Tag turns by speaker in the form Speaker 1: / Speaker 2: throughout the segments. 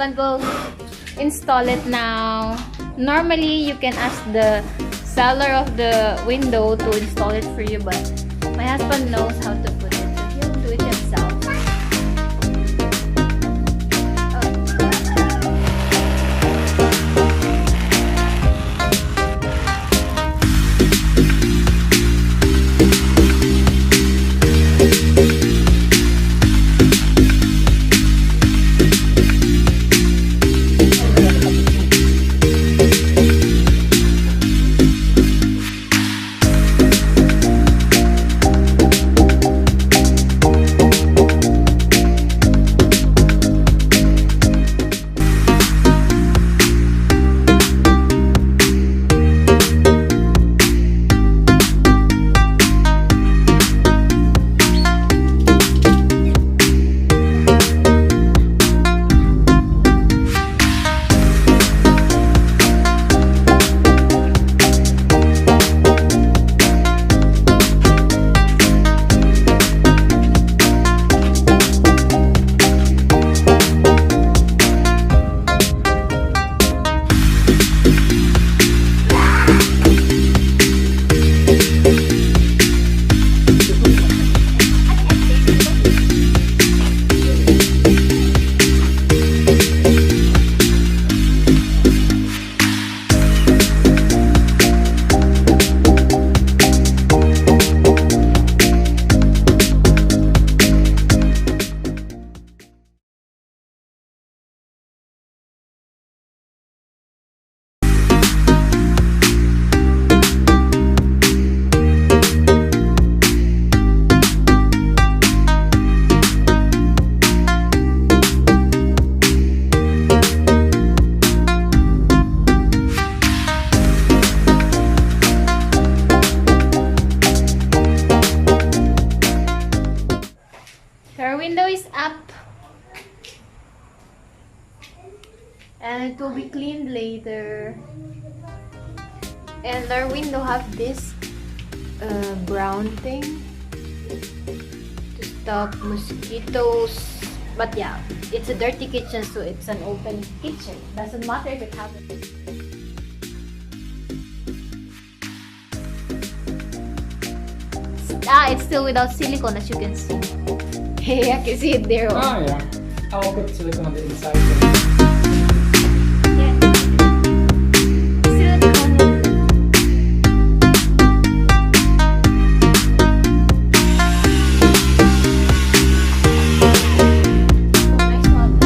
Speaker 1: husband will install it now. Normally, you can ask the seller of the window to install it for you, but my husband knows how to put it, so he'll do it himself. Our window is up and it will be cleaned later. And our window have this brown thing to stop mosquitoes. But yeah, it's a dirty kitchen, so it's an open kitchen. Doesn't matter if it happens. It's still without silicone, as you can see. Hey, I can see it there.
Speaker 2: Oh yeah. I'll put silicone on the inside.
Speaker 1: Yeah. Silicone. Nice one.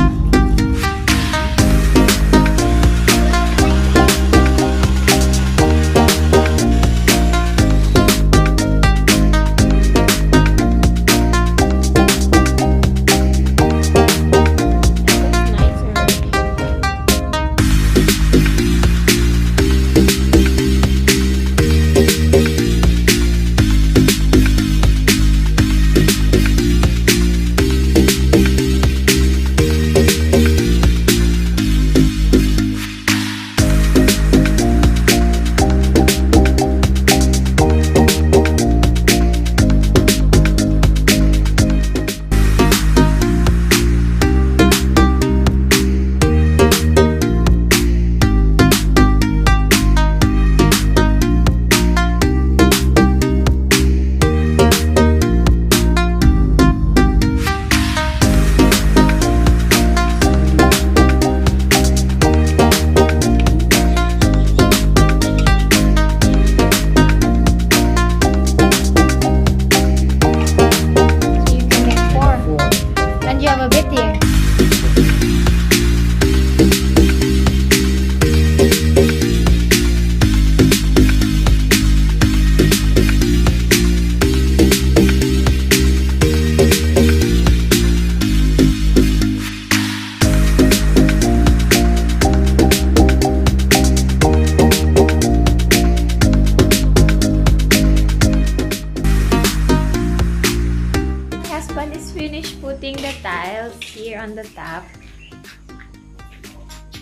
Speaker 1: putting the tiles here on the top.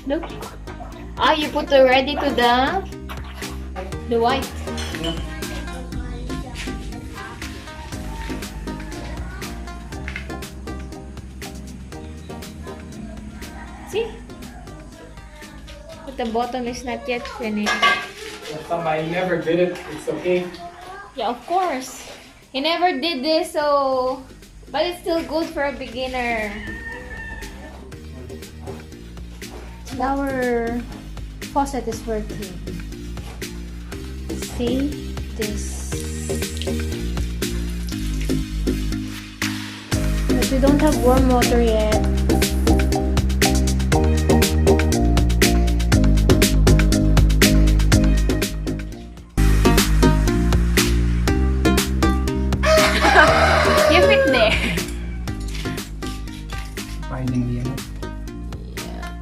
Speaker 1: Look. Ah, you put already to the white.
Speaker 2: Yeah.
Speaker 1: See? the bottom is not yet finished.
Speaker 2: Somebody never did it. It's okay.
Speaker 1: Yeah, of course. He never did this, so... But it's still good for a beginner. Our faucet is working. See this. But we don't have warm water yet. You fit there.
Speaker 2: Finding the end.
Speaker 1: Yeah.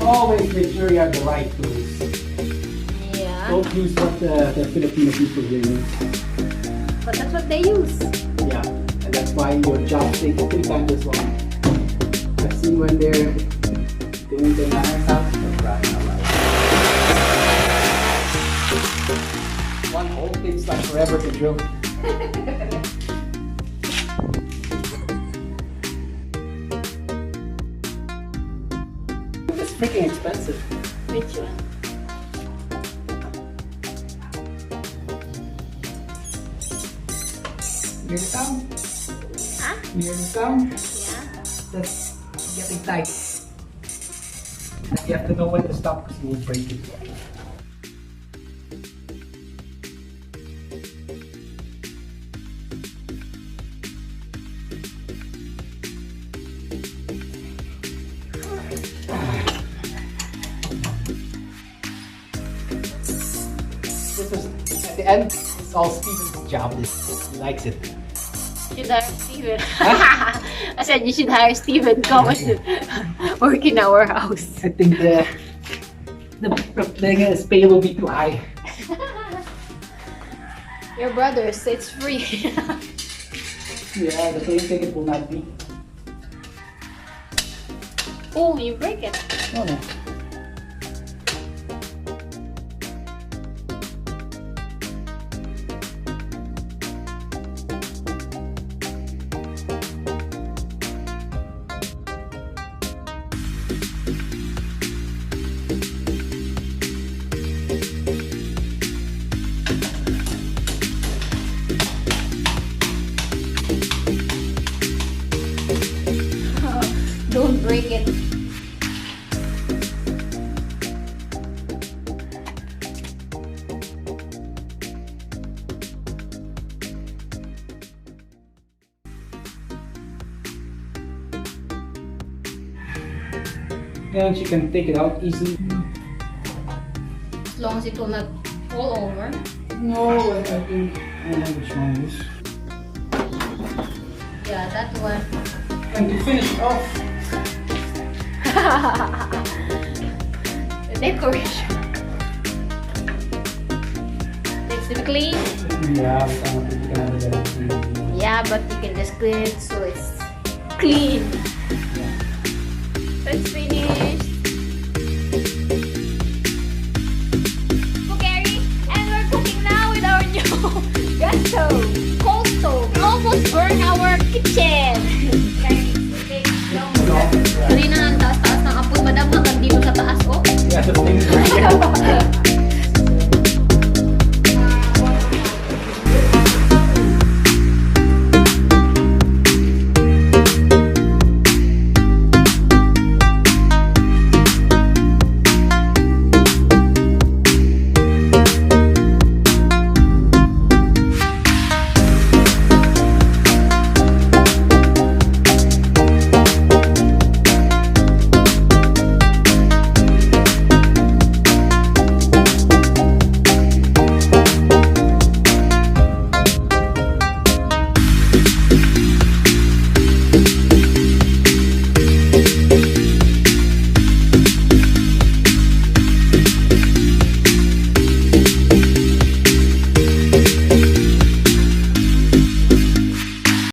Speaker 2: Always make sure you have the right tools.
Speaker 1: Yeah.
Speaker 2: Don't use what the Filipino people here use.
Speaker 1: But that's what they use.
Speaker 2: Yeah, and that's why your job takes 3 times as long. I've seen when they're doing the nanner's house, they're crying out loud. One hole takes like forever to drill. It's freaking expensive.
Speaker 1: Which one?
Speaker 2: Hear the sound?
Speaker 1: Huh?
Speaker 2: You hear the sound?
Speaker 1: Yeah.
Speaker 2: That's getting tight. And you have to know when to stop because you will break it. This is, at the end, it's all Steven's job. He likes it.
Speaker 1: You should hire Steven. I said you should hire Steven. Come and work in our house.
Speaker 2: I think the pay will be too high.
Speaker 1: Your brothers, it's free.
Speaker 2: Yeah, the plane ticket will not be.
Speaker 1: Oh, you break it.
Speaker 2: Oh no.
Speaker 1: Don't break it.
Speaker 2: And she can take it out easily.
Speaker 1: As long as it will not fall over.
Speaker 2: No, I think I know which one it is.
Speaker 1: Yeah, that one.
Speaker 2: And to finish it off,
Speaker 1: The decoration. Needs to be clean.
Speaker 2: yeah, we can have it better.
Speaker 1: Yeah, but you can just clean it so it's clean. It's finished. Okay, and we're cooking now with our new gas stove, coal stove. Almost burn our kitchen.